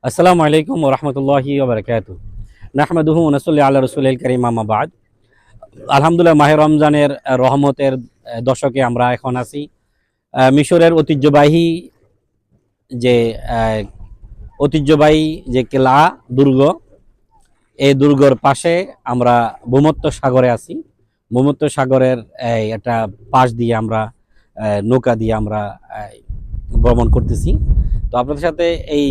আসসালামু আলাইকুম ওয়া রাহমাতুল্লাহি ওয়া বারাকাতুহু। নাহমাদুহু ওয়া নুসাল্লি আলা রাসূলিল কারীম আম্মা বা'দ। আলহামদুলিল্লাহ, মাহে রমজানের রহমতের দশকে আমরা এখন আছি। মিশরের যে আহ, ঐতিহ্যবাহী যে কেলা দুর্গ, এই দুর্গর পাশে আমরা ভূমধ্য সাগরে আছি। ভূমধ্য সাগরের একটা পাশ দিয়ে আমরা নৌকা দিয়ে আমরা আহ, ভ্রমণ করতেছি। তো আপনাদের সাথে এই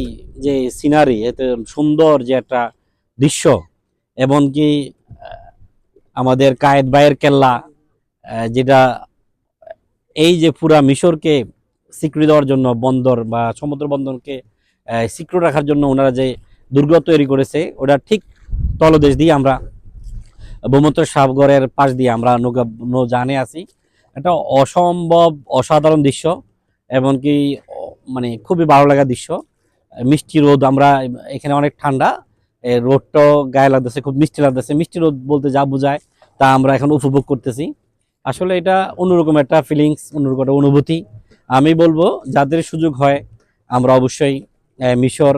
যে সিনারি, এত সুন্দর যে একটা দৃশ্য, এমনকি আমাদের কায়েতবায়ের কেল্লা, যেটা এই যে পুরা মিশরকে সিকিউরিটি দেওয়ার জন্য, বন্দর বা সমুদ্র বন্দরকে সিকিউর রাখার জন্য ওনারা যে দুর্গ তৈরি করেছে, ওটা ঠিক তলদেশ দিয়ে আমরা ভূমধ্য সাগরের পাশ দিয়ে আমরা নৌযানে আছি। একটা অসম্ভব অসাধারণ দৃশ্য, এমনকি মানে খুবই ভালো লাগা দৃশ্য। মিষ্টি রোদ, আমরা এখানে অনেক ঠান্ডা, রোদটাও গায়ে লাগতেছে, খুব মিষ্টি লাগতেছে। মিষ্টি রোদ বলতে যা বোঝায় তা আমরা এখন উপভোগ করতেছি। আসলে এটা অন্যরকম একটা ফিলিংস, অন্যরকম একটা অনুভূতি। আমি বলবো যাদের সুযোগ হয় আমরা অবশ্যই মিশর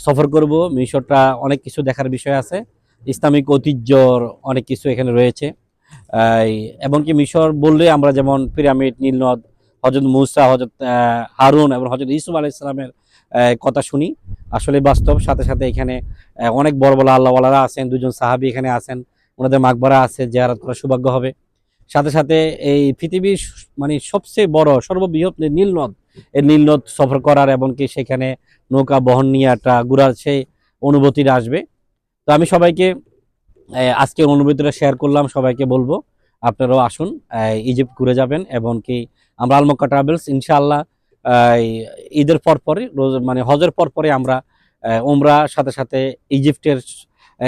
সফর করব। মিশরটা অনেক কিছু দেখার বিষয় আছে, ইসলামিক ঐতিহ্যর অনেক কিছু এখানে রয়েছে। এমনকি মিশর বললে আমরা যেমন পিরামিড, নীলনদ, হজরত মুসা, হজরত হারুন এবং হজরত ইউসুফ আলাইহিস সালামের কথা শুনি। আসলে বাস্তব। সাথে সাথে এখানে অনেক বড় বড় আল্লাহওয়ালারা আছেন, দুজন সাহাবী এখানে আছেন, ওনাদের মাকবারা আছে, জিয়ারত করার সৌভাগ্য হবে। সাথে সাথে এই পৃথিবীর মানে সবচেয়ে বড় সর্ববৃহৎ নীলনদ, এই নীলনদ সফর করার, এমনকি সেখানে নৌকা বহন নিয়ে একটা ঘোরার সেই অনুভূতিটা আসবে। তো আমি সবাইকে আজকে অনুভূতিটা শেয়ার করলাম। সবাইকে বলবো আপনারাও আসুন, ইজিপ্ট ঘুরে যাবেন। এমনকি আমরা আলমক্কা ট্রাভেলস ইনশাআল্লাহ ঈদের পর পরে, মানে হজের পর পরে আমরা ওমরা সাথে সাথে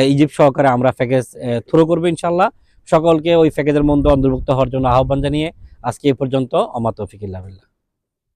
ইজিপ্ট সহকারে আমরা প্যাকেজ থ্রো করবো ইনশাআল্লাহ। সকলকে ওই প্যাকেজের মধ্যে অন্তর্ভুক্ত হওয়ার জন্য আহ্বান জানিয়ে আজকে এ পর্যন্ত। ওমা তৌফিক ইল্লা বিল্লাহ।